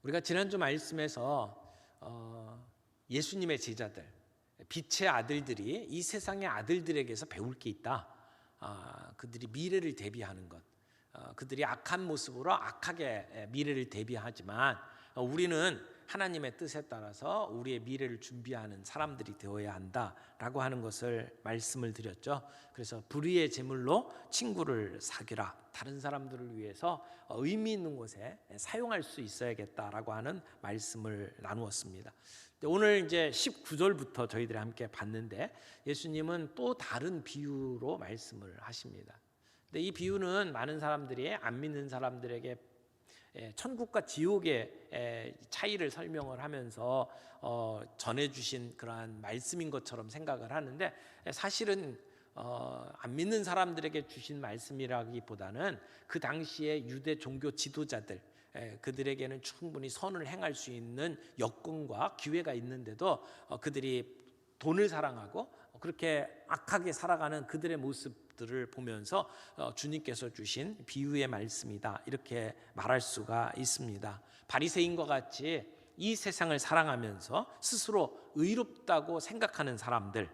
우리가 지난주 말씀에서 예수님의 제자들, 빛의 아들들이 이 세상의 아들들에게서 배울 게 있다. 그들이 미래를 대비하는 것, 그들이 악한 모습으로 악하게 미래를 대비하지만 우리는 하나님의 뜻에 따라서 우리의 미래를 준비하는 사람들이 되어야 한다라고 하는 것을 말씀을 드렸죠. 그래서 불의의 제물로 친구를 사귀라, 다른 사람들을 위해서 의미 있는 곳에 사용할 수 있어야겠다라고 하는 말씀을 나누었습니다. 오늘 이제 19절부터 저희들이 함께 봤는데 예수님은 또 다른 비유로 말씀을 하십니다. 근데 이 비유는 많은 사람들이 안 믿는 사람들에게 천국과 지옥의 차이를 설명을 하면서 전해주신 그러한 말씀인 것처럼 생각을 하는데, 사실은 안 믿는 사람들에게 주신 말씀이라기보다는 그 당시에 유대 종교 지도자들, 그들에게는 충분히 선을 행할 수 있는 여건과 기회가 있는데도 그들이 돈을 사랑하고 그렇게 악하게 살아가는 그들의 모습들을 보면서 주님께서 주신 비유의 말씀이다, 이렇게 말할 수가 있습니다. 바리새인과 같이 이 세상을 사랑하면서 스스로 의롭다고 생각하는 사람들,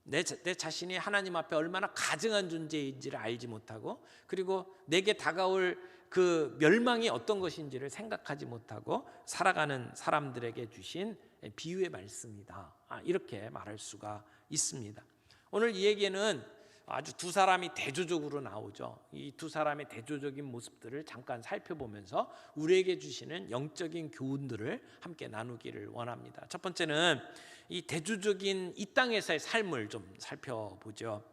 내 자신이 하나님 앞에 얼마나 가증한 존재인지를 알지 못하고, 그리고 내게 다가올 그 멸망이 어떤 것인지를 생각하지 못하고 살아가는 사람들에게 주신 비유의 말씀이다, 이렇게 말할 수가 있습니다. 오늘 이 얘기는 아주 두 사람이 대조적으로 나오죠. 이 두 사람의 대조적인 모습들을 잠깐 살펴보면서 우리에게 주시는 영적인 교훈들을 함께 나누기를 원합니다. 첫 번째는 이 대조적인 이 땅에서의 삶을 좀 살펴보죠.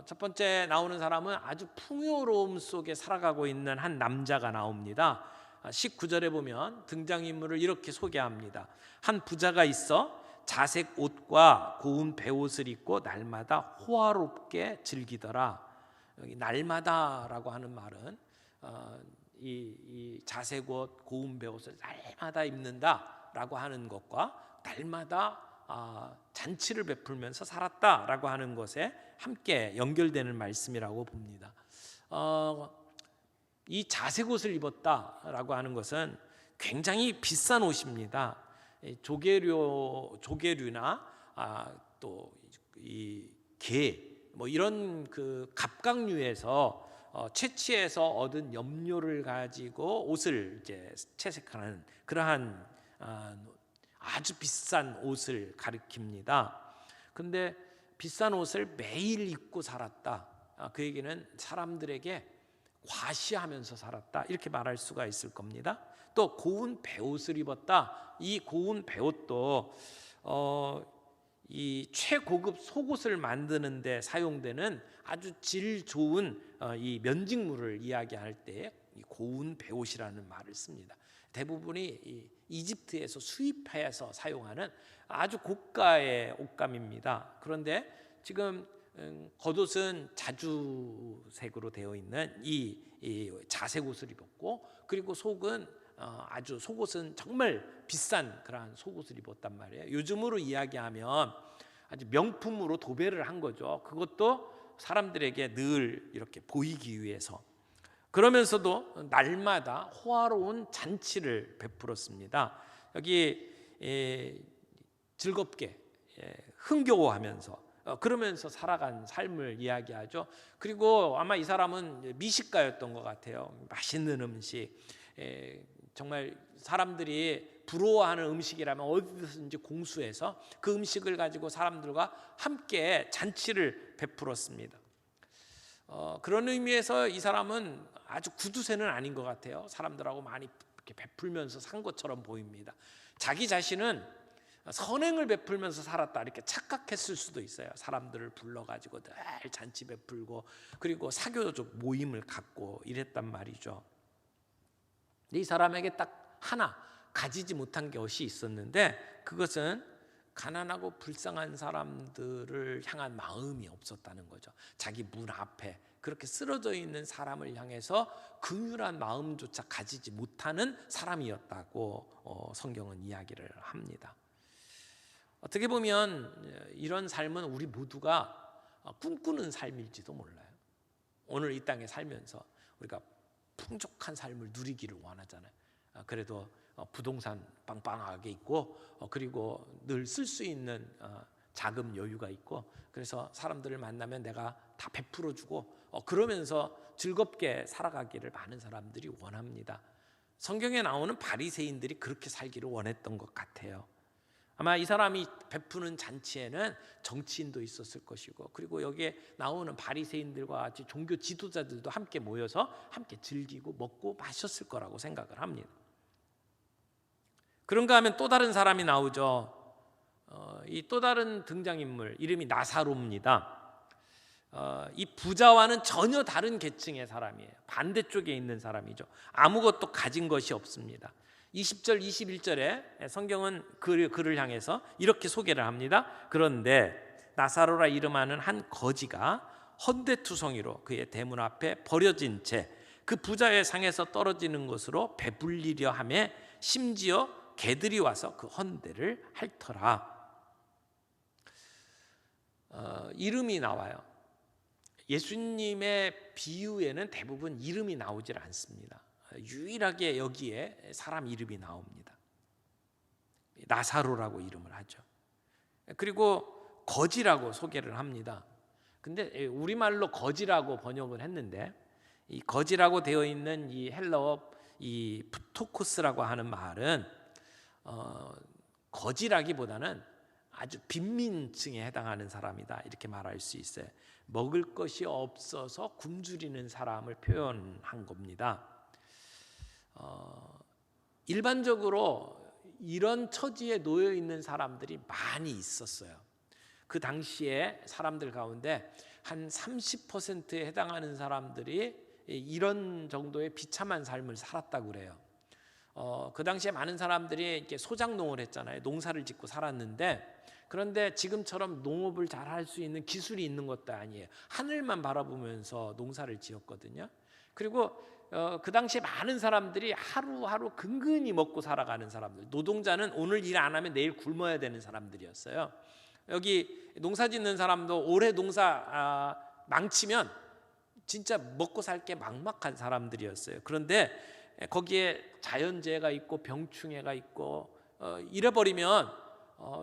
첫 번째 나오는 사람은 아주 풍요로움 속에 살아가고 있는 한 남자가 나옵니다. 19절에 보면 등장인물을 이렇게 소개합니다. 한 부자가 있어 자색 옷과 고운 베옷을 입고 날마다 호화롭게 즐기더라. 여기 날마다라고 하는 말은 이 자색 옷, 고운 베옷을 날마다 입는다라고 하는 것과 날마다 잔치를 베풀면서 살았다라고 하는 것에 함께 연결되는 말씀이라고 봅니다. 이 자색 옷을 입었다라고 하는 것은 굉장히 비싼 옷입니다. 조개류나 또 이 게, 뭐 이런 그 갑각류에서 채취해서 얻은 염료를 가지고 옷을 이제 채색하는 그러한 아주 비싼 옷을 가리킵니다. 근데 비싼 옷을 매일 입고 살았다, 그 얘기는 사람들에게 과시하면서 살았다, 이렇게 말할 수가 있을 겁니다. 또 고운 베옷을 입었다. 이 고운 베옷도 이 최고급 속옷을 만드는 데 사용되는 아주 질 좋은 이 면직물을 이야기할 때 이 고운 베옷이라는 말을 씁니다. 대부분이 이집트에서 수입해서 사용하는 아주 고가의 옷감입니다. 그런데 지금 겉옷은 자주색으로 되어 있는 이 자색 옷을 입었고, 그리고 속은 아주 속옷은 정말 비싼 그러한 속옷을 입었단 말이에요. 요즘으로 이야기하면 아주 명품으로 도배를 한 거죠. 그것도 사람들에게 늘 이렇게 보이기 위해서. 그러면서도 날마다 호화로운 잔치를 베풀었습니다. 여기 즐겁게 흥겨워하면서 그러면서 살아간 삶을 이야기하죠. 그리고 아마 이 사람은 미식가였던 것 같아요. 맛있는 음식, 정말 사람들이 부러워하는 음식이라면 어디든지 공수해서 그 음식을 가지고 사람들과 함께 잔치를 베풀었습니다. 그런 의미에서 이 사람은 아주 구두쇠는 아닌 것 같아요. 사람들하고 많이 이렇게 베풀면서 산 것처럼 보입니다. 자기 자신은 선행을 베풀면서 살았다, 이렇게 착각했을 수도 있어요. 사람들을 불러가지고 늘 잔치 베풀고, 그리고 사교적 모임을 갖고 이랬단 말이죠. 이 사람에게 딱 하나 가지지 못한 것이 있었는데, 그것은 가난하고 불쌍한 사람들을 향한 마음이 없었다는 거죠. 자기 문 앞에 그렇게 쓰러져 있는 사람을 향해서 긍휼한 마음조차 가지지 못하는 사람이었다고 성경은 이야기를 합니다. 어떻게 보면 이런 삶은 우리 모두가 꿈꾸는 삶일지도 몰라요. 오늘 이 땅에 살면서 우리가 풍족한 삶을 누리기를 원하잖아요. 그래도 부동산 빵빵하게 있고 그리고 늘 쓸 수 있는 자금 여유가 있고 그래서 사람들을 만나면 내가 다 베풀어주고 그러면서 즐겁게 살아가기를 많은 사람들이 원합니다. 성경에 나오는 바리새인들이 그렇게 살기를 원했던 것 같아요. 아마 이 사람이 베푸는 잔치에는 정치인도 있었을 것이고 그리고 여기에 나오는 바리새인들과 같이 종교 지도자들도 함께 모여서 함께 즐기고 먹고 마셨을 거라고 생각을 합니다. 그런가 하면 또 다른 사람이 나오죠. 이 또 다른 등장인물 이름이 나사로입니다. 이 부자와는 전혀 다른 계층의 사람이에요. 반대쪽에 있는 사람이죠. 아무것도 가진 것이 없습니다. 20절 21절에 성경은 그를 향해서 이렇게 소개를 합니다. 그런데 나사로라 이름하는 한 거지가 헌데투성이로 그의 대문 앞에 버려진 채 그 부자의 상에서 떨어지는 것으로 배불리려 하며 심지어 개들이 와서 그 헌데를 핥더라. 이름이 나와요. 예수님의 비유에는 대부분 이름이 나오질 않습니다. 유일하게 여기에 사람 이름이 나옵니다. 나사로라고 이름을 하죠. 그리고 거지라고 소개를 합니다. 근데 우리말로 거지라고 번역을 했는데 이 거지라고 되어 있는 이 헬라어 이 프토코스라고 하는 말은 거지라기보다는 아주 빈민층에 해당하는 사람이다 이렇게 말할 수 있어요. 먹을 것이 없어서 굶주리는 사람을 표현한 겁니다. 일반적으로 이런 처지에 놓여 있는 사람들이 많이 있었어요. 그 당시에 사람들 가운데 한 30%에 해당하는 사람들이 이런 정도의 비참한 삶을 살았다고 그래요. 그 당시에 많은 사람들이 이렇게 소작농을 했잖아요. 농사를 짓고 살았는데 그런데 지금처럼 농업을 잘 할 수 있는 기술이 있는 것도 아니에요. 하늘만 바라보면서 농사를 지었거든요. 그리고 그 당시에 많은 사람들이 하루하루 근근히 먹고 살아가는 사람들, 노동자는 오늘 일 안 하면 내일 굶어야 되는 사람들이었어요. 여기 농사 짓는 사람도 올해 농사 망치면 진짜 먹고 살 게 막막한 사람들이었어요. 그런데 거기에 자연재해가 있고 병충해가 있고 이래버리면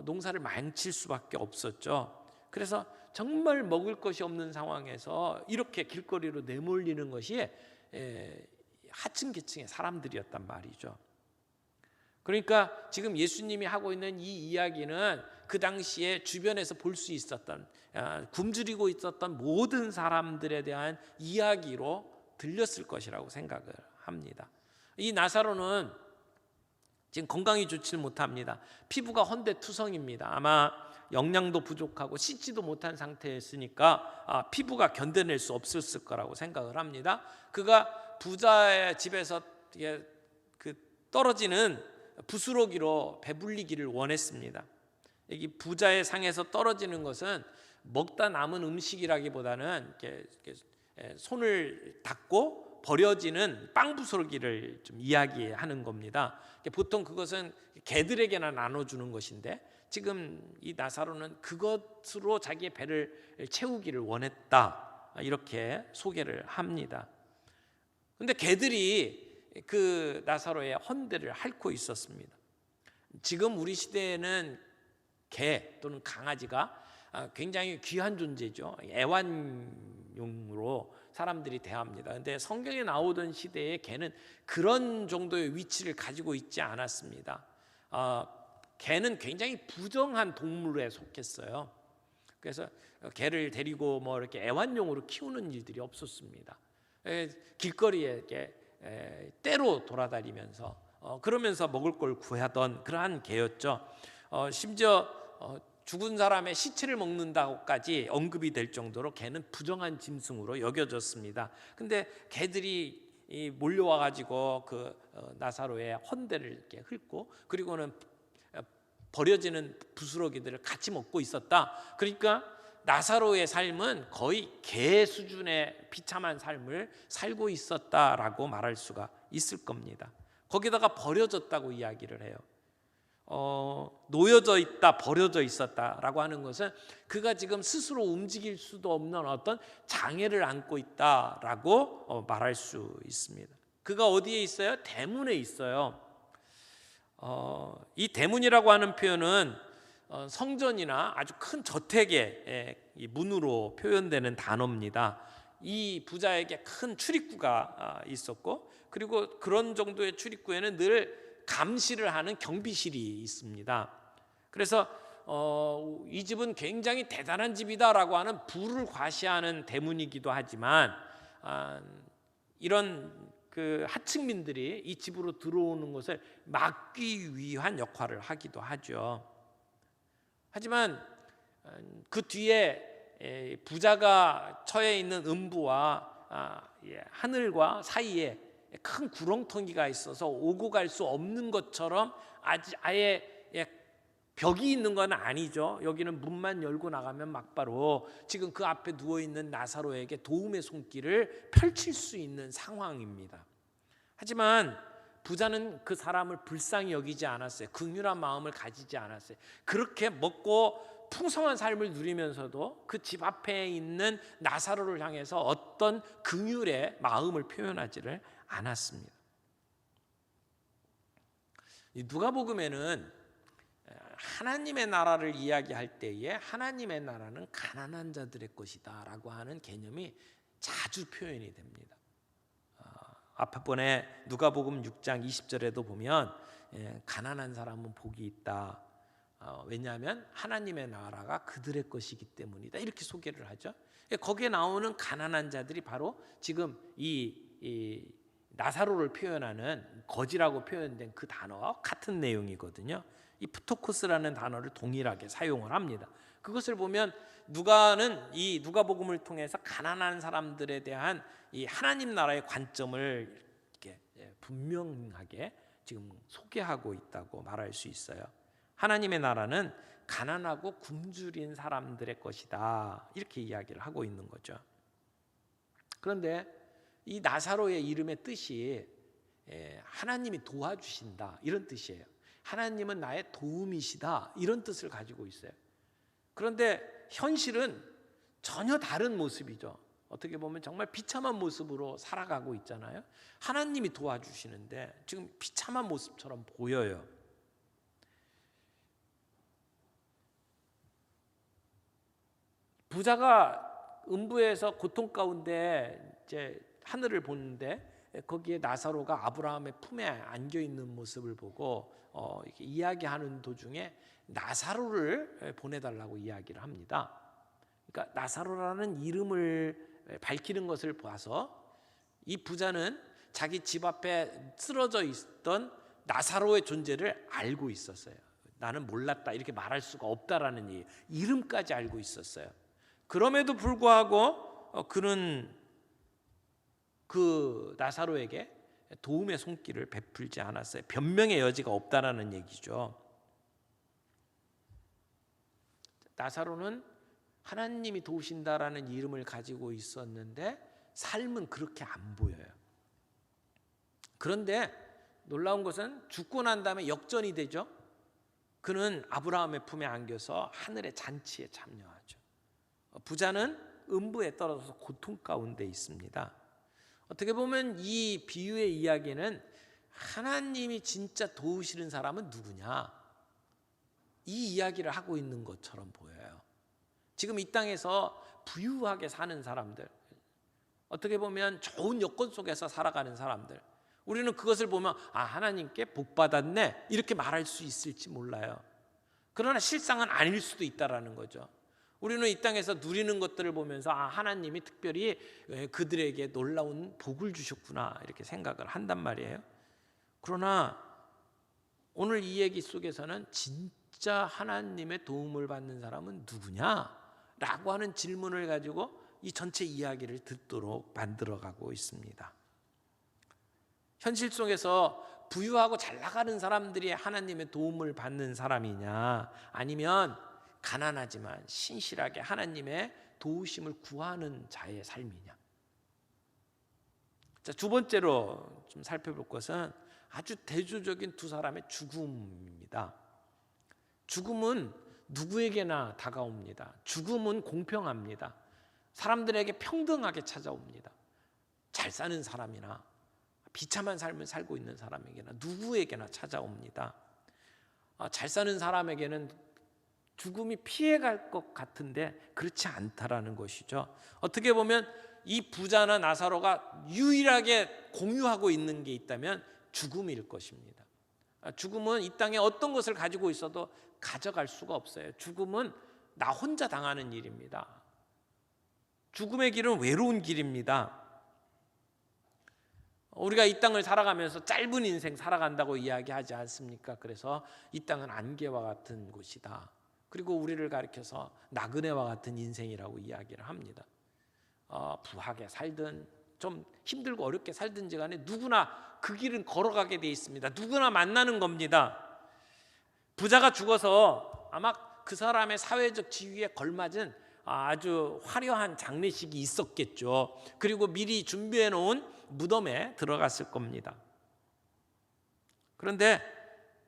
농사를 망칠 수밖에 없었죠. 그래서 정말 먹을 것이 없는 상황에서 이렇게 길거리로 내몰리는 것이 하층 계층의 사람들이었단 말이죠. 그러니까 지금 예수님이 하고 있는 이 이야기는 그 당시에 주변에서 볼 수 있었던 굶주리고 있었던 모든 사람들에 대한 이야기로 들렸을 것이라고 생각을 합니다. 이 나사로는 지금 건강이 좋지 못합니다. 피부가 헌데투성입니다. 아마 영양도 부족하고 씻지도 못한 상태였으니까 피부가 견뎌낼 수 없었을 거라고 생각을 합니다. 그가 부자의 집에서 떨어지는 부스러기로 배불리기를 원했습니다. 여기 부자의 상에서 떨어지는 것은 먹다 남은 음식이라기보다는 이렇게 손을 닦고 버려지는 빵 부스러기를 좀 이야기하는 겁니다. 보통 그것은 개들에게나 나눠주는 것인데 지금 이 나사로는 그것으로 자기의 배를 채우기를 원했다 이렇게 소개를 합니다. 그런데 개들이 그 나사로의 헌데를 핥고 있었습니다. 지금 우리 시대에는 개 또는 강아지가 굉장히 귀한 존재죠. 애완용으로 사람들이 대합니다. 그런데 성경에 나오던 시대에 개는 그런 정도의 위치를 가지고 있지 않았습니다. 개는 굉장히 부정한 동물에 속했어요. 그래서 개를 데리고 뭐 이렇게 애완용으로 키우는 일들이 없었습니다. 길거리에 이렇게 때로 돌아다니면서 그러면서 먹을 걸 구하던 그러한 개였죠. 심지어 죽은 사람의 시체를 먹는다고까지 언급이 될 정도로 개는 부정한 짐승으로 여겨졌습니다. 근데 개들이 몰려와 가지고 그 나사로의 헌데를 이렇게 훑고 그리고는 버려지는 부스러기들을 같이 먹고 있었다. 그러니까 나사로의 삶은 거의 개 수준의 비참한 삶을 살고 있었다라고 말할 수가 있을 겁니다. 거기다가 버려졌다고 이야기를 해요. 놓여져 있다, 버려져 있었다라고 하는 것은 그가 지금 스스로 움직일 수도 없는 어떤 장애를 안고 있다라고 말할 수 있습니다. 그가 어디에 있어요? 대문에 있어요. 이 대문이라고 하는 표현은 성전이나 아주 큰 저택의 이 문으로 표현되는 단어입니다. 이 부자에게 큰 출입구가 있었고, 그리고 그런 정도의 출입구에는 늘 감시를 하는 경비실이 있습니다. 그래서 이 집은 굉장히 대단한 집이다라고 하는 부를 과시하는 대문이기도 하지만, 이런 그 하층민들이 이 집으로 들어오는 것을 막기 위한 역할을 하기도 하죠. 하지만 그 뒤에 부자가 처해 있는 음부와 하늘과 사이에 큰 구렁텅이가 있어서 오고 갈 수 없는 것처럼 아예 벽이 있는 건 아니죠. 여기는 문만 열고 나가면 막바로 지금 그 앞에 누워있는 나사로에게 도움의 손길을 펼칠 수 있는 상황입니다. 하지만 부자는 그 사람을 불쌍히 여기지 않았어요. 긍휼한 마음을 가지지 않았어요. 그렇게 먹고 풍성한 삶을 누리면서도 그 집 앞에 있는 나사로를 향해서 어떤 긍휼의 마음을 표현하지를 않았습니다. 누가복음에는 하나님의 나라를 이야기할 때에 하나님의 나라는 가난한 자들의 것이다 라고 하는 개념이 자주 표현이 됩니다. 앞에 번에 누가복음 6장 20절에도 보면 가난한 사람은 복이 있다. 왜냐하면 하나님의 나라가 그들의 것이기 때문이다. 이렇게 소개를 하죠. 거기에 나오는 가난한 자들이 바로 지금 이 나사로를 표현하는 거지라고 표현된 그 단어와 같은 내용이거든요. 이 프토코스라는 단어를 동일하게 사용을 합니다. 그것을 보면 누가는 이 누가복음을 통해서 가난한 사람들에 대한 이 하나님 나라의 관점을 이렇게 분명하게 지금 소개하고 있다고 말할 수 있어요. 하나님의 나라는 가난하고 굶주린 사람들의 것이다. 이렇게 이야기를 하고 있는 거죠. 그런데 이 나사로의 이름의 뜻이 하나님이 도와주신다 이런 뜻이에요. 하나님은 나의 도움이시다 이런 뜻을 가지고 있어요. 그런데 현실은 전혀 다른 모습이죠. 어떻게 보면 정말 비참한 모습으로 살아가고 있잖아요. 하나님이 도와주시는데 지금 비참한 모습처럼 보여요. 부자가 음부에서 고통 가운데 이제 하늘을 보는데 거기에 나사로가 아브라함의 품에 안겨 있는 모습을 보고 이렇게 이야기하는 도중에 나사로를 보내달라고 이야기를 합니다. 그러니까 나사로라는 이름을 밝히는 것을 봐서 이 부자는 자기 집 앞에 쓰러져 있던 나사로의 존재를 알고 있었어요. 나는 몰랐다 이렇게 말할 수가 없다라는 이름까지 알고 있었어요. 그럼에도 불구하고 그는 그 나사로에게 도움의 손길을 베풀지 않았어요. 변명의 여지가 없다라는 얘기죠. 나사로는 하나님이 도우신다라는 이름을 가지고 있었는데 삶은 그렇게 안 보여요. 그런데 놀라운 것은 죽고 난 다음에 역전이 되죠. 그는 아브라함의 품에 안겨서 하늘의 잔치에 참여하죠. 부자는 음부에 떨어져서 고통 가운데 있습니다. 어떻게 보면 이 비유의 이야기는 하나님이 진짜 도우시는 사람은 누구냐? 이 이야기를 하고 있는 것처럼 보여요. 지금 이 땅에서 부유하게 사는 사람들, 어떻게 보면 좋은 여건 속에서 살아가는 사람들, 우리는 그것을 보면 하나님께 복 받았네 이렇게 말할 수 있을지 몰라요. 그러나 실상은 아닐 수도 있다라는 거죠. 우리는 이 땅에서 누리는 것들을 보면서 하나님이 특별히 그들에게 놀라운 복을 주셨구나 이렇게 생각을 한단 말이에요. 그러나 오늘 이 얘기 속에서는 진짜 하나님의 도움을 받는 사람은 누구냐? 라고 하는 질문을 가지고 이 전체 이야기를 듣도록 만들어가고 있습니다. 현실 속에서 부유하고 잘 나가는 사람들이 하나님의 도움을 받는 사람이냐, 아니면 가난하지만 신실하게 하나님의 도우심을 구하는 자의 삶이냐. 자, 두 번째로 좀 살펴볼 것은 아주 대조적인 두 사람의 죽음입니다. 죽음은 누구에게나 다가옵니다. 죽음은 공평합니다. 사람들에게 평등하게 찾아옵니다. 잘 사는 사람이나 비참한 삶을 살고 있는 사람에게나 누구에게나 찾아옵니다. 잘 사는 사람에게는 죽음이 피해갈 것 같은데 그렇지 않다라는 것이죠. 어떻게 보면 이 부자나 나사로가 유일하게 공유하고 있는 게 있다면 죽음일 것입니다. 죽음은 이 땅에 어떤 것을 가지고 있어도 가져갈 수가 없어요. 죽음은 나 혼자 당하는 일입니다. 죽음의 길은 외로운 길입니다. 우리가 이 땅을 살아가면서 짧은 인생 살아간다고 이야기하지 않습니까? 그래서 이 땅은 안개와 같은 곳이다. 그리고 우리를 가리켜서 나그네와 같은 인생이라고 이야기를 합니다. 부하게 살든 좀 힘들고 어렵게 살든지 간에 누구나 그 길은 걸어가게 돼 있습니다. 누구나 만나는 겁니다. 부자가 죽어서 아마 그 사람의 사회적 지위에 걸맞은 아주 화려한 장례식이 있었겠죠. 그리고 미리 준비해 놓은 무덤에 들어갔을 겁니다. 그런데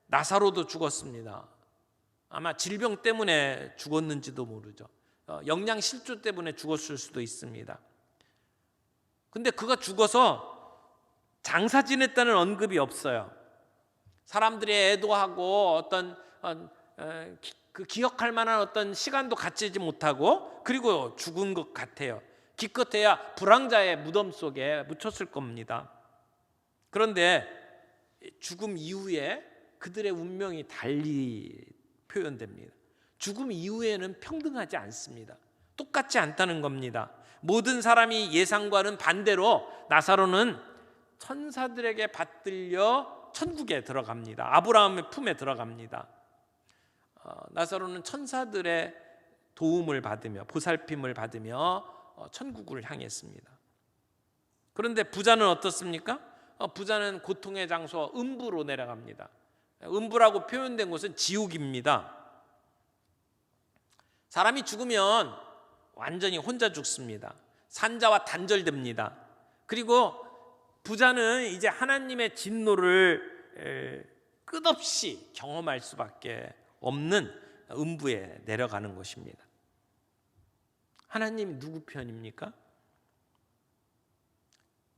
나사로도 죽었습니다. 아마 질병 때문에 죽었는지도 모르죠. 영양실조 때문에 죽었을 수도 있습니다. 근데 그가 죽어서 장사 지냈다는 언급이 없어요. 사람들이 애도하고 어떤 그 기억할 만한 어떤 시간도 갖지 못하고 그리고 죽은 것 같아요. 기껏해야 불황자의 무덤 속에 묻혔을 겁니다. 그런데 죽음 이후에 그들의 운명이 달리 표현됩니다. 죽음 이후에는 평등하지 않습니다. 똑같지 않다는 겁니다. 모든 사람이 예상과는 반대로 나사로는 천사들에게 받들려 천국에 들어갑니다. 아브라함의 품에 들어갑니다. 나사로는 천사들의 도움을 받으며 보살핌을 받으며 천국을 향했습니다. 그런데 부자는 어떻습니까? 부자는 고통의 장소 음부로 내려갑니다. 음부라고 표현된 곳은 지옥입니다. 사람이 죽으면 완전히 혼자 죽습니다. 산자와 단절됩니다. 그리고 부자는 이제 하나님의 진노를 끝없이 경험할 수밖에 없는 음부에 내려가는 것입니다. 하나님이 누구 편입니까?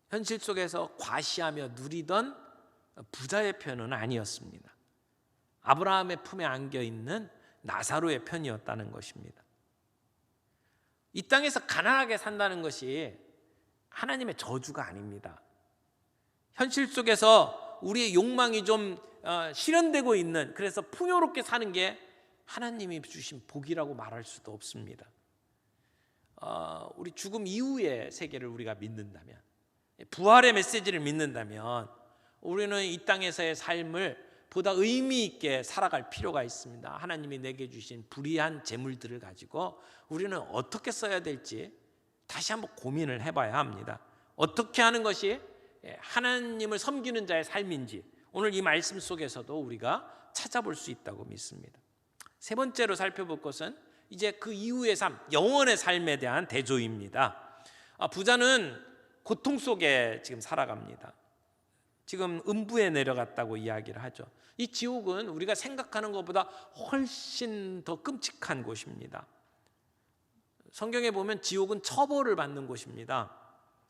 현실 속에서 과시하며 누리던 부자의 편은 아니었습니다. 아브라함의 품에 안겨있는 나사로의 편이었다는 것입니다. 이 땅에서 가난하게 산다는 것이 하나님의 저주가 아닙니다. 현실 속에서 우리의 욕망이 좀 실현되고 있는, 그래서 풍요롭게 사는 게 하나님이 주신 복이라고 말할 수도 없습니다. 우리 죽음 이후의 세계를 우리가 믿는다면, 부활의 메시지를 믿는다면 우리는 이 땅에서의 삶을 보다 의미 있게 살아갈 필요가 있습니다. 하나님이 내게 주신 불의한 재물들을 가지고 우리는 어떻게 써야 될지 다시 한번 고민을 해봐야 합니다. 어떻게 하는 것이 하나님을 섬기는 자의 삶인지 오늘 이 말씀 속에서도 우리가 찾아볼 수 있다고 믿습니다. 세 번째로 살펴볼 것은 이제 그 이후의 삶, 영원의 삶에 대한 대조입니다. 부자는 고통 속에 지금 살아갑니다. 지금 음부에 내려갔다고 이야기를 하죠. 이 지옥은 우리가 생각하는 것보다 훨씬 더 끔찍한 곳입니다. 성경에 보면 지옥은 처벌을 받는 곳입니다.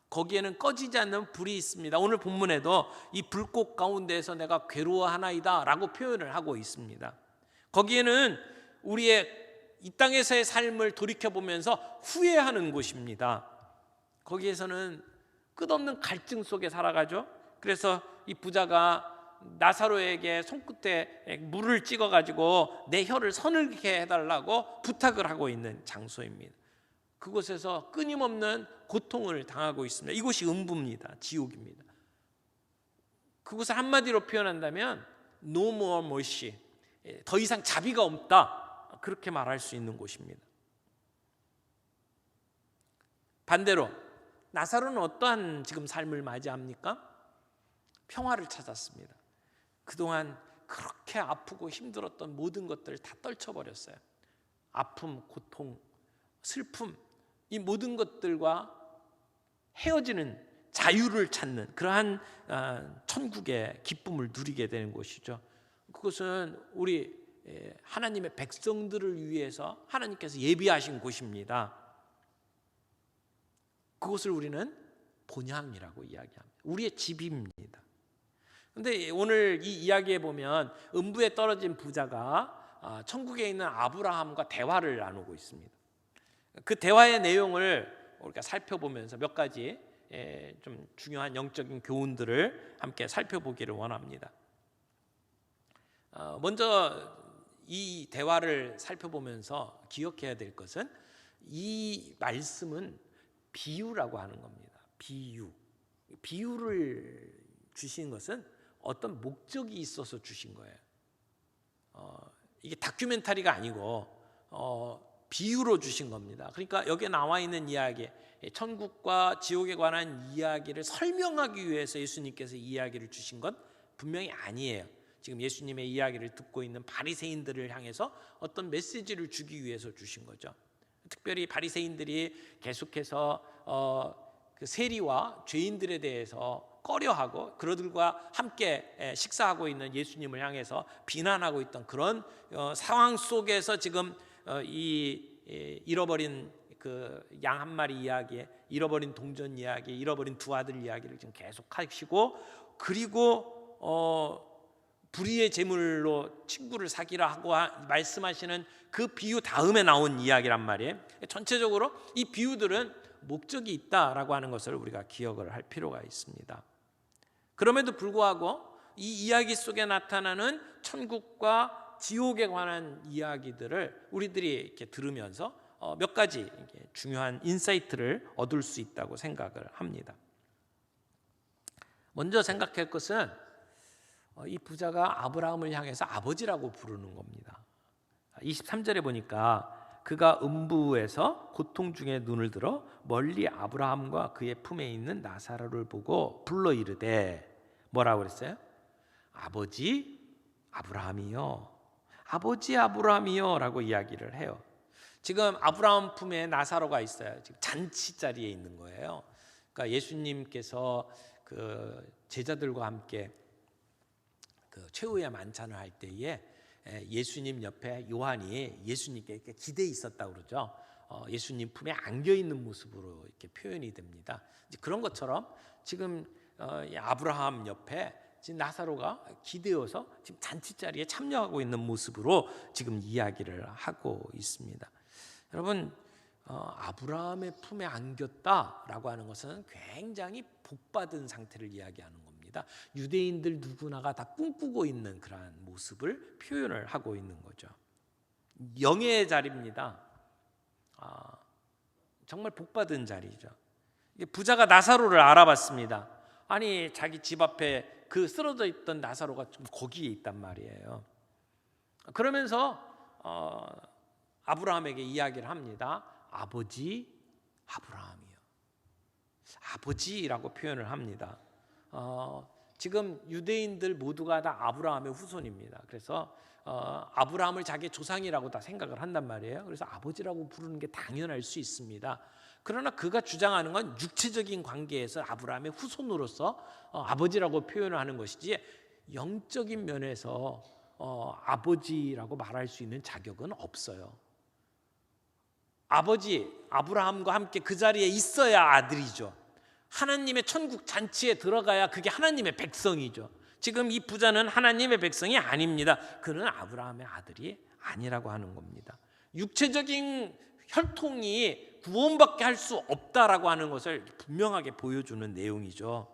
거기에는 꺼지지 않는 불이 있습니다. 오늘 본문에도 이 불꽃 가운데에서 내가 괴로워하나이다 라고 표현을 하고 있습니다. 거기에는 우리의 이 땅에서의 삶을 돌이켜보면서 후회하는 곳입니다. 거기에서는 끝없는 갈증 속에 살아가죠. 그래서 이 부자가 나사로에게 손끝에 물을 찍어가지고 내 혀를 서늘게 해달라고 부탁을 하고 있는 장소입니다. 그곳에서 끊임없는 고통을 당하고 있습니다. 이곳이 음부입니다. 지옥입니다. 그곳을 한마디로 표현한다면 No more mercy, 더 이상 자비가 없다, 그렇게 말할 수 있는 곳입니다. 반대로 나사로는 어떠한 지금 삶을 맞이합니까? 평화를 찾았습니다. 그동안 그렇게 아프고 힘들었던 모든 것들을 다 떨쳐버렸어요. 아픔, 고통, 슬픔, 이 모든 것들과 헤어지는 자유를 찾는 그러한 천국의 기쁨을 누리게 되는 곳이죠. 그것은 우리 하나님의 백성들을 위해서 하나님께서 예비하신 곳입니다. 그것을 우리는 본향이라고 이야기합니다. 우리의 집입니다. 그런데 오늘 이 이야기에 보면 음부에 떨어진 부자가 천국에 있는 아브라함과 대화를 나누고 있습니다. 그 대화의 내용을 우리가 살펴보면서 몇 가지 좀 중요한 영적인 교훈들을 함께 살펴보기를 원합니다. 먼저 이 대화를 살펴보면서 기억해야 될 것은 이 말씀은 비유라고 하는 겁니다. 비유를 주신 것은 어떤 목적이 있어서 주신 거예요. 이게 다큐멘터리가 아니고 비유로 주신 겁니다. 그러니까 여기에 나와 있는 이야기, 천국과 지옥에 관한 이야기를 설명하기 위해서 예수님께서 이야기를 주신 건 분명히 아니에요. 지금 예수님의 이야기를 듣고 있는 바리새인들을 향해서 어떤 메시지를 주기 위해서 주신 거죠. 특별히 바리새인들이 계속해서 그 세리와 죄인들에 대해서 꺼려하고 그들과 함께 식사하고 있는 예수님을 향해서 비난하고 있던 그런 상황 속에서 지금 이 잃어버린 그 양 한 마리 이야기, 잃어버린 동전 이야기, 잃어버린 두 아들 이야기를 지금 계속하시고, 그리고 불의의 제물로 친구를 사기라 하고 말씀하시는 그 비유 다음에 나온 이야기란 말이에요. 전체적으로 이 비유들은 목적이 있다라고 하는 것을 우리가 기억을 할 필요가 있습니다. 그럼에도 불구하고 이 이야기 속에 나타나는 천국과 지옥에 관한 이야기들을 우리들이 이렇게 들으면서 몇 가지 이렇게 중요한 인사이트를 얻을 수 있다고 생각을 합니다. 먼저 생각할 것은 이 부자가 아브라함을 향해서 아버지라고 부르는 겁니다. 23절에 보니까 그가 음부에서 고통 중에 눈을 들어 멀리 아브라함과 그의 품에 있는 나사로를 보고 불러 이르되, 뭐라고 그랬어요? 아버지 아브라함이요, 아버지 아브라함이요 라고 이야기를 해요. 지금 아브라함 품에 나사로가 있어요. 지금 잔치 자리에 있는 거예요. 그러니까 예수님께서 그 제자들과 함께 그 최후의 만찬을 할 때에 예수님 옆에 요한이 예수님께 이렇게 기대에 있었다고 그러죠. 예수님 품에 안겨 있는 모습으로 이렇게 표현이 됩니다. 이제 그런 것처럼 지금 아브라함 옆에 지금 나사로가 기대어서 지금 잔치 자리에 참여하고 있는 모습으로 지금 이야기를 하고 있습니다. 여러분, 아브라함의 품에 안겼다라고 하는 것은 굉장히 복받은 상태를 이야기하는 겁니다. 유대인들 누구나가 다 꿈꾸고 있는 그러한 모습을 표현을 하고 있는 거죠. 영예의 자리입니다. 정말 복받은 자리죠. 부자가 나사로를 알아봤습니다. 아니, 자기 집 앞에 그 쓰러져 있던 나사로가 좀 거기에 있단 말이에요. 그러면서 아브라함에게 이야기를 합니다. 아버지 아브라함이요. 아버지라고 표현을 합니다. 지금 유대인들 모두가 다 아브라함의 후손입니다. 그래서 아브라함을 자기의 조상이라고 다 생각을 한단 말이에요. 그래서 아버지라고 부르는 게 당연할 수 있습니다. 그러나 그가 주장하는 건 육체적인 관계에서 아브라함의 후손으로서 아버지라고 표현을 하는 것이지, 영적인 면에서 아버지라고 말할 수 있는 자격은 없어요. 아버지 아브라함과 함께 그 자리에 있어야 아들이죠. 하나님의 천국 잔치에 들어가야 그게 하나님의 백성이죠. 지금 이 부자는 하나님의 백성이 아닙니다. 그는 아브라함의 아들이 아니라고 하는 겁니다. 육체적인 혈통이 구원받게 할 수 없다라고 하는 것을 분명하게 보여주는 내용이죠.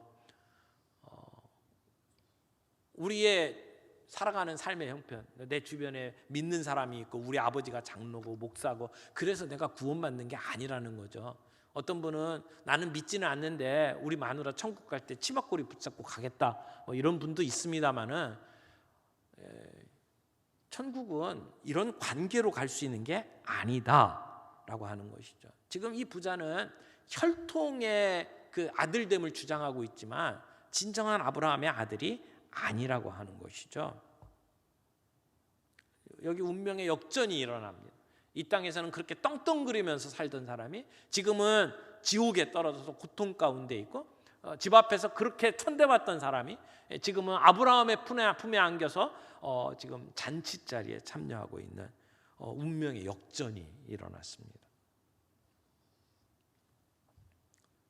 우리의 살아가는 삶의 형편, 내 주변에 믿는 사람이 있고 우리 아버지가 장로고 목사고 그래서 내가 구원받는 게 아니라는 거죠. 어떤 분은 나는 믿지는 않는데 우리 마누라 천국 갈 때 치마꼬리 붙잡고 가겠다, 뭐 이런 분도 있습니다만은 천국은 이런 관계로 갈 수 있는 게 아니다라고 하는 것이죠. 지금 이 부자는 혈통의 그 아들됨을 주장하고 있지만 진정한 아브라함의 아들이 아니라고 하는 것이죠. 여기 운명의 역전이 일어납니다. 이 땅에서는 그렇게 떵떵거리면서 살던 사람이 지금은 지옥에 떨어져서 고통 가운데 있고, 집 앞에서 그렇게 천대받던 사람이 지금은 아브라함의 품에 안겨서 지금 잔치 자리에 참여하고 있는 운명의 역전이 일어났습니다.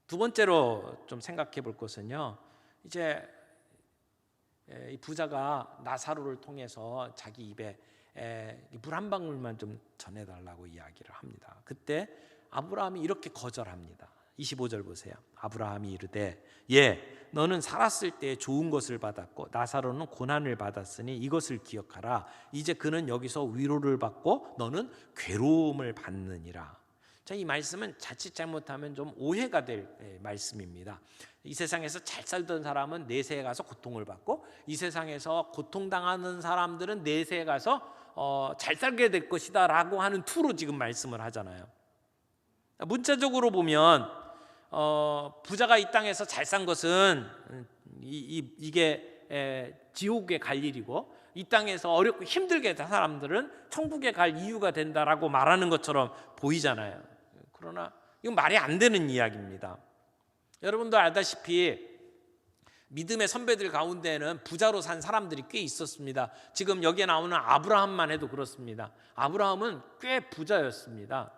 두 번째로 좀 생각해 볼 것은요, 이제 이 부자가 나사로를 통해서 자기 입에 물 한 방울만 좀 전해달라고 이야기를 합니다. 그때 아브라함이 이렇게 거절합니다. 25절 보세요. 아브라함이 이르되 너는 살았을 때 좋은 것을 받았고 나사로는 고난을 받았으니 이것을 기억하라. 이제 그는 여기서 위로를 받고 너는 괴로움을 받느니라. 자, 이 말씀은 자칫 잘못하면 좀 오해가 될 말씀입니다. 이 세상에서 잘 살던 사람은 내세에 가서 고통을 받고, 이 세상에서 고통당하는 사람들은 내세에 가서 잘 살게 될 것이다 라고 하는 투로 지금 말씀을 하잖아요. 문자적으로 보면 부자가 이 땅에서 잘 산 것은 이게 지옥에 갈 일이고, 이 땅에서 어렵고 힘들게 산 사람들은 천국에 갈 이유가 된다라고 말하는 것처럼 보이잖아요. 그러나 이건 말이 안 되는 이야기입니다. 여러분도 알다시피 믿음의 선배들 가운데는 부자로 산 사람들이 꽤 있었습니다. 지금 여기에 나오는 아브라함만 해도 그렇습니다. 아브라함은 꽤 부자였습니다.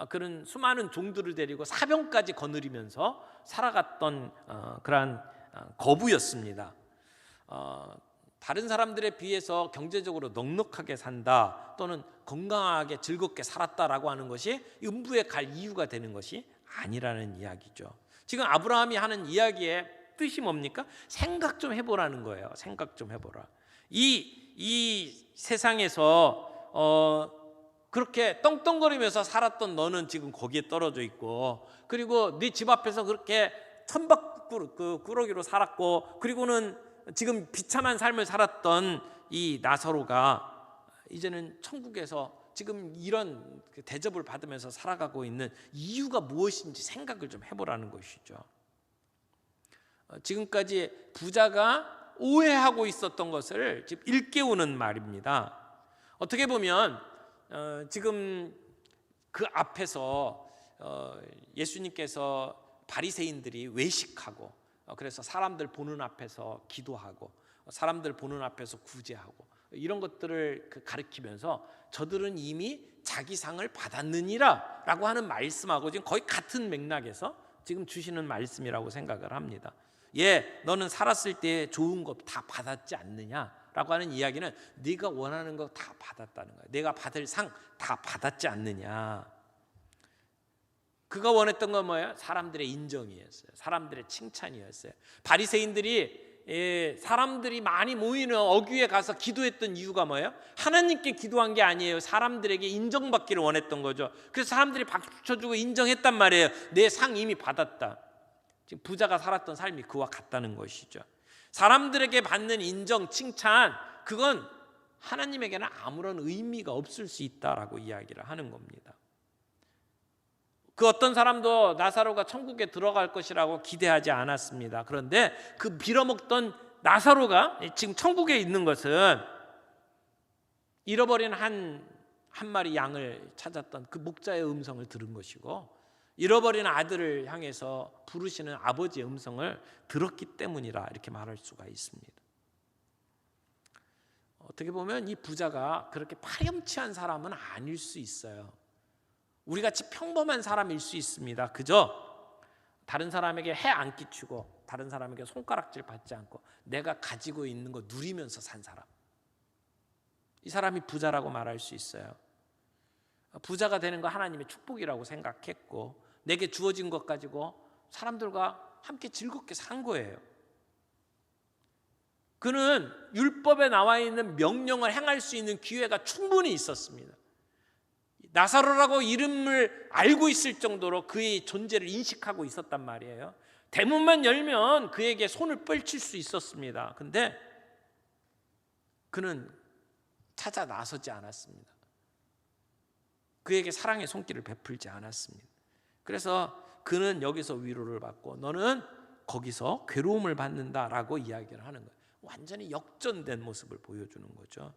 그런 수많은 종들을 데리고 사병까지 거느리면서 살아갔던 그러한 거부였습니다. 다른 사람들에 비해서 경제적으로 넉넉하게 산다, 또는 건강하게 즐겁게 살았다라고 하는 것이 음부에 갈 이유가 되는 것이 아니라는 이야기죠. 지금 아브라함이 하는 이야기의 뜻이 뭡니까? 생각 좀 해보라는 거예요. 생각 좀 해보라. 이 세상에서 그렇게 떵떵거리면서 살았던 너는 지금 거기에 떨어져 있고, 그리고 네 집 앞에서 그렇게 천박꾸러기로 살았고, 그리고는 지금 비참한 삶을 살았던 이 나사로가 이제는 천국에서 지금 이런 대접을 받으면서 살아가고 있는 이유가 무엇인지 생각을 좀 해보라는 것이죠. 지금까지 부자가 오해하고 있었던 것을 지금 일깨우는 말입니다. 어떻게 보면 지금 그 앞에서 예수님께서 바리새인들이 외식하고, 그래서 사람들 보는 앞에서 기도하고, 사람들 보는 앞에서 구제하고, 이런 것들을 가리키면서 저들은 이미 자기 상을 받았느니라 라고 하는 말씀하고 지금 거의 같은 맥락에서 지금 주시는 말씀이라고 생각을 합니다. 너는 살았을 때 좋은 것 다 받았지 않느냐 라고 하는 이야기는 네가 원하는 거 다 받았다는 거야. 내가 받을 상 다 받았지 않느냐. 그가 원했던 건 뭐예요? 사람들의 인정이었어요. 사람들의 칭찬이었어요. 바리새인들이 사람들이 많이 모이는 어귀에 가서 기도했던 이유가 뭐예요? 하나님께 기도한 게 아니에요. 사람들에게 인정받기를 원했던 거죠. 그래서 사람들이 박수 쳐주고 인정했단 말이에요. 내 상 이미 받았다. 지금 부자가 살았던 삶이 그와 같다는 것이죠. 사람들에게 받는 인정, 칭찬, 그건 하나님에게는 아무런 의미가 없을 수 있다라고 이야기를 하는 겁니다. 그 어떤 사람도 나사로가 천국에 들어갈 것이라고 기대하지 않았습니다. 그런데 그 빌어먹던 나사로가 지금 천국에 있는 것은 잃어버린 한 마리 양을 찾았던 그 목자의 음성을 들은 것이고, 잃어버린 아들을 향해서 부르시는 아버지의 음성을 들었기 때문이라 이렇게 말할 수가 있습니다. 어떻게 보면 이 부자가 그렇게 파렴치한 사람은 아닐 수 있어요. 우리같이 평범한 사람일 수 있습니다. 그저 다른 사람에게 해 안 끼치고, 다른 사람에게 손가락질 받지 않고 내가 가지고 있는 거 누리면서 산 사람, 이 사람이 부자라고 말할 수 있어요. 부자가 되는 거 하나님의 축복이라고 생각했고, 내게 주어진 것 가지고 사람들과 함께 즐겁게 산 거예요. 그는 율법에 나와 있는 명령을 행할 수 있는 기회가 충분히 있었습니다. 나사로라고 이름을 알고 있을 정도로 그의 존재를 인식하고 있었단 말이에요. 대문만 열면 그에게 손을 뻗칠 수 있었습니다. 근데 그는 찾아 나서지 않았습니다. 그에게 사랑의 손길을 베풀지 않았습니다. 그래서 그는 여기서 위로를 받고 너는 거기서 괴로움을 받는다라고 이야기를 하는 거예요. 완전히 역전된 모습을 보여주는 거죠.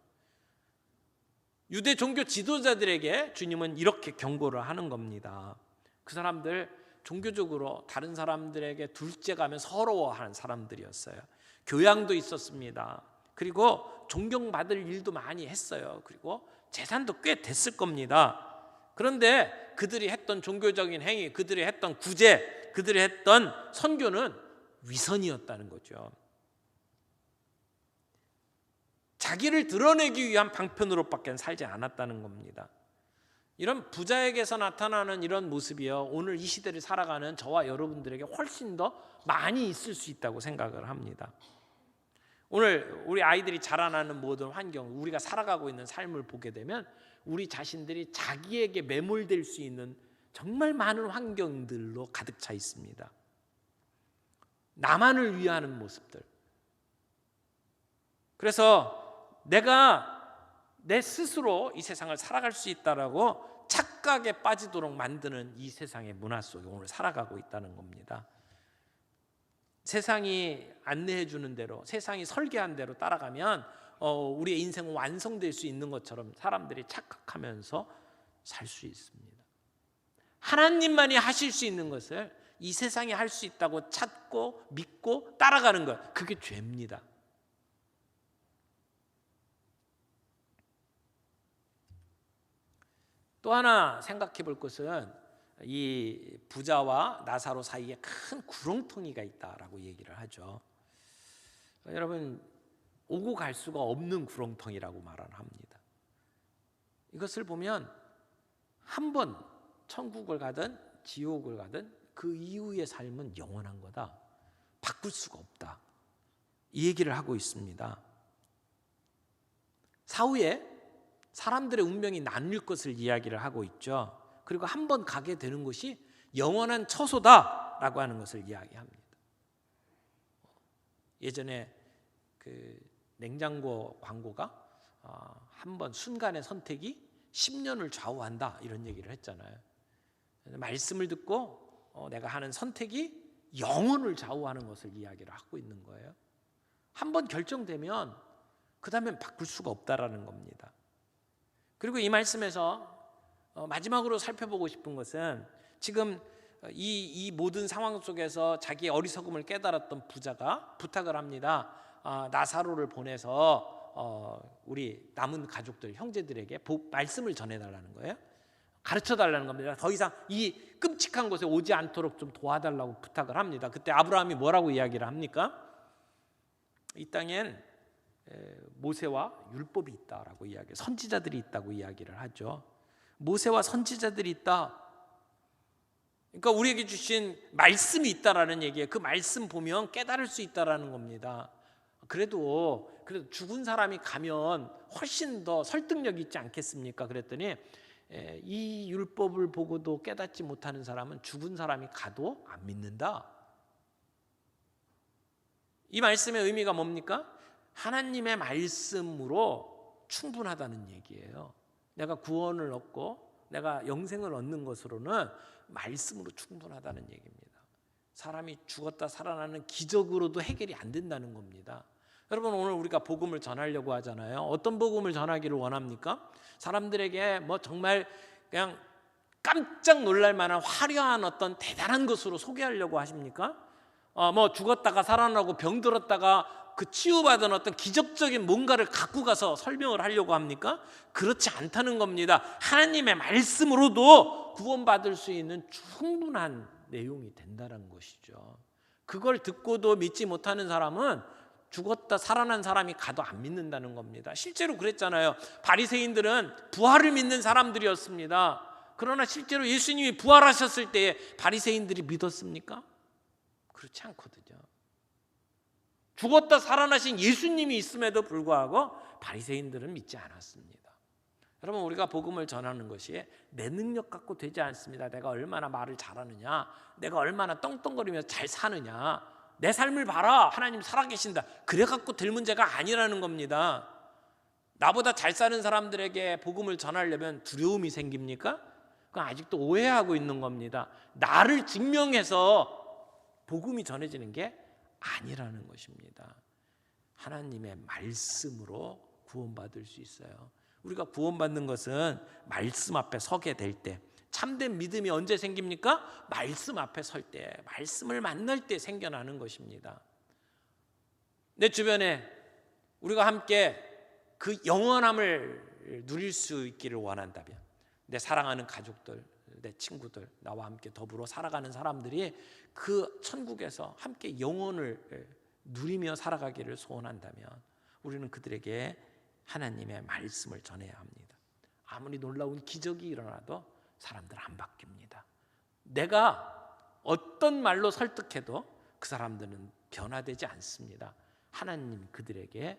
유대 종교 지도자들에게 주님은 이렇게 경고를 하는 겁니다. 그 사람들 종교적으로 다른 사람들에게 둘째가면 서러워하는 사람들이었어요. 교양도 있었습니다. 그리고 존경받을 일도 많이 했어요. 그리고 재산도 꽤 됐을 겁니다. 그런데 그들이 했던 종교적인 행위, 그들이 했던 구제, 그들이 했던 선교는 위선이었다는 거죠. 자기를 드러내기 위한 방편으로밖에 살지 않았다는 겁니다. 이런 부자에게서 나타나는 이런 모습이요, 오늘 이 시대를 살아가는 저와 여러분들에게 훨씬 더 많이 있을 수 있다고 생각을 합니다. 오늘 우리 아이들이 자라나는 모든 환경, 우리가 살아가고 있는 삶을 보게 되면 우리 자신들이 자기에게 매몰될 수 있는 정말 많은 환경들로 가득 차 있습니다. 나만을 위하는 모습들. 그래서 내가 내 스스로 이 세상을 살아갈 수 있다라고 착각에 빠지도록 만드는 이 세상의 문화 속에 오늘 살아가고 있다는 겁니다. 세상이 안내해 주는 대로, 세상이 설계한 대로 따라가면 우리의 인생은 완성될 수 있는 것처럼 사람들이 착각하면서 살 수 있습니다. 하나님만이 하실 수 있는 것을 이 세상이 할 수 있다고 찾고 믿고 따라가는 것, 그게 죄입니다. 또 하나 생각해 볼 것은 이 부자와 나사로 사이에 큰 구렁텅이가 있다라고 얘기를 하죠. 여러분, 오고 갈 수가 없는 구렁텅이라고 말을 합니다. 이것을 보면 한 번 천국을 가든 지옥을 가든 그 이후의 삶은 영원한 거다, 바꿀 수가 없다, 이 얘기를 하고 있습니다. 사후에 사람들의 운명이 나뉠 것을 이야기를 하고 있죠. 그리고 한 번 가게 되는 곳이 영원한 처소다라고 하는 것을 이야기합니다. 예전에 그 냉장고 광고가 한 번 순간의 선택이 10년을 좌우한다, 이런 얘기를 했잖아요. 말씀을 듣고 내가 하는 선택이 영혼을 좌우하는 것을 이야기를 하고 있는 거예요. 한 번 결정되면 그 다음엔 바꿀 수가 없다라는 겁니다. 그리고 이 말씀에서 마지막으로 살펴보고 싶은 것은 지금 이 모든 상황 속에서 자기의 어리석음을 깨달았던 부자가 부탁을 합니다. 나사로를 보내서 우리 남은 가족들, 형제들에게 말씀을 전해달라는 거예요. 가르쳐달라는 겁니다. 더 이상 이 끔찍한 곳에 오지 않도록 좀 도와달라고 부탁을 합니다. 그때 아브라함이 뭐라고 이야기를 합니까? 이 땅엔 모세와 율법이 있다라고 이야기, 선지자들이 있다고 이야기를 하죠. 모세와 선지자들이 있다. 그러니까 우리에게 주신 말씀이 있다라는 얘기예요. 그 말씀 보면 깨달을 수 있다라는 겁니다. 그래도 죽은 사람이 가면 훨씬 더 설득력 있지 않겠습니까? 그랬더니 이 율법을 보고도 깨닫지 못하는 사람은 죽은 사람이 가도 안 믿는다. 이 말씀의 의미가 뭡니까? 하나님의 말씀으로 충분하다는 얘기예요. 내가 구원을 얻고 내가 영생을 얻는 것으로는 말씀으로 충분하다는 얘기입니다. 사람이 죽었다 살아나는 기적으로도 해결이 안 된다는 겁니다. 여러분, 오늘 우리가 복음을 전하려고 하잖아요. 어떤 복음을 전하기를 원합니까? 사람들에게 뭐 정말 그냥 깜짝 놀랄 만한 화려한 어떤 대단한 것으로 소개하려고 하십니까? 뭐 죽었다가 살아나고 병들었다가 그 치유받은 어떤 기적적인 뭔가를 갖고 가서 설명을 하려고 합니까? 그렇지 않다는 겁니다. 하나님의 말씀으로도 구원받을 수 있는 충분한 내용이 된다는 것이죠. 그걸 듣고도 믿지 못하는 사람은 죽었다 살아난 사람이 가도 안 믿는다는 겁니다. 실제로 그랬잖아요. 바리새인들은 부활을 믿는 사람들이었습니다. 그러나 실제로 예수님이 부활하셨을 때에 바리새인들이 믿었습니까? 그렇지 않거든요. 죽었다 살아나신 예수님이 있음에도 불구하고 바리새인들은 믿지 않았습니다. 여러분, 우리가 복음을 전하는 것이 내 능력 갖고 되지 않습니다. 내가 얼마나 말을 잘하느냐, 내가 얼마나 떵떵거리면서 잘 사느냐, 내 삶을 봐라, 하나님 살아계신다, 그래 갖고 될 문제가 아니라는 겁니다. 나보다 잘 사는 사람들에게 복음을 전하려면 두려움이 생깁니까? 그건 아직도 오해하고 있는 겁니다. 나를 증명해서 복음이 전해지는 게 아니라는 것입니다. 하나님의 말씀으로 구원받을 수 있어요. 우리가 구원받는 것은 말씀 앞에 서게 될 때, 참된 믿음이 언제 생깁니까? 말씀 앞에 설 때, 말씀을 만날 때 생겨나는 것입니다. 내 주변에 우리가 함께 그 영원함을 누릴 수 있기를 원한다면, 내 사랑하는 가족들, 내 친구들, 나와 함께 더불어 살아가는 사람들이 그 천국에서 함께 영원을 누리며 살아가기를 소원한다면 우리는 그들에게 하나님의 말씀을 전해야 합니다. 아무리 놀라운 기적이 일어나도 사람들 안 바뀝니다. 내가 어떤 말로 설득해도 그 사람들은 변화되지 않습니다. 하나님 그들에게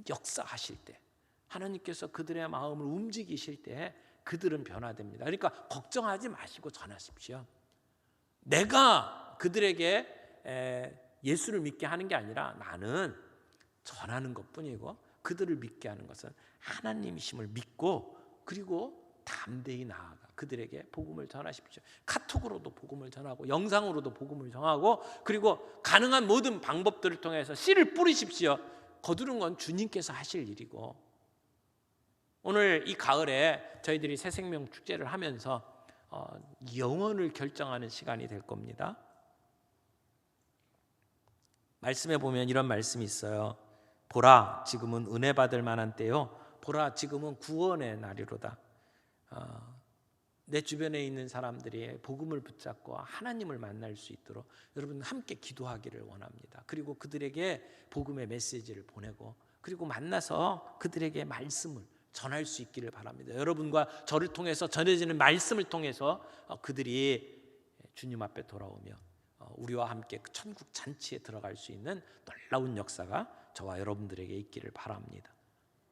역사하실 때, 하나님께서 그들의 마음을 움직이실 때 그들은 변화됩니다. 그러니까 걱정하지 마시고 전하십시오. 내가 그들에게 예수를 믿게 하는 게 아니라 나는 전하는 것뿐이고, 그들을 믿게 하는 것은 하나님이심을 믿고, 그리고 담대히 나아가 그들에게 복음을 전하십시오. 카톡으로도 복음을 전하고 영상으로도 복음을 전하고, 그리고 가능한 모든 방법들을 통해서 씨를 뿌리십시오. 거두는 건 주님께서 하실 일이고, 오늘 이 가을에 저희들이 새생명 축제를 하면서 영혼을 결정하는 시간이 될 겁니다. 말씀에 보면 이런 말씀이 있어요. 보라, 지금은 은혜 받을 만한 때요. 보라, 지금은 구원의 날이로다. 내 주변에 있는 사람들이 복음을 붙잡고 하나님을 만날 수 있도록 여러분 함께 기도하기를 원합니다. 그리고 그들에게 복음의 메시지를 보내고, 그리고 만나서 그들에게 말씀을 전할 수 있기를 바랍니다. 여러분과 저를 통해서 전해지는 말씀을 통해서 그들이 주님 앞에 돌아오며 우리와 함께 그 천국 잔치에 들어갈 수 있는 놀라운 역사가 저와 여러분들에게 있기를 바랍니다.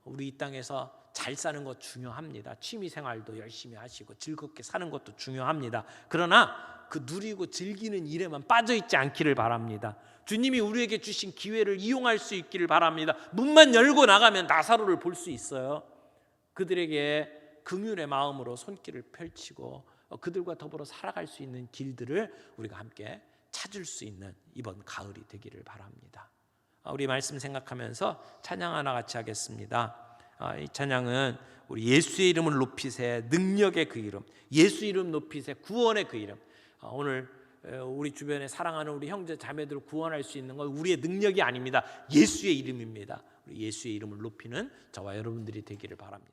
우리 이 땅에서 잘 사는 것 중요합니다. 취미 생활도 열심히 하시고 즐겁게 사는 것도 중요합니다. 그러나 그 누리고 즐기는 일에만 빠져 있지 않기를 바랍니다. 주님이 우리에게 주신 기회를 이용할 수 있기를 바랍니다. 문만 열고 나가면 나사로를 볼 수 있어요. 그들에게 긍휼의 마음으로 손길을 펼치고 그들과 더불어 살아갈 수 있는 길들을 우리가 함께 찾을 수 있는 이번 가을이 되기를 바랍니다. 우리 말씀 생각하면서 찬양 하나 같이 하겠습니다. 이 찬양은 우리 예수의 이름을 높이세, 능력의 그 이름, 예수 이름 높이세, 구원의 그 이름. 오늘 우리 주변에 사랑하는 우리 형제 자매들을 구원할 수 있는 건 우리의 능력이 아닙니다. 예수의 이름입니다. 우리 예수의 이름을 높이는 저와 여러분들이 되기를 바랍니다.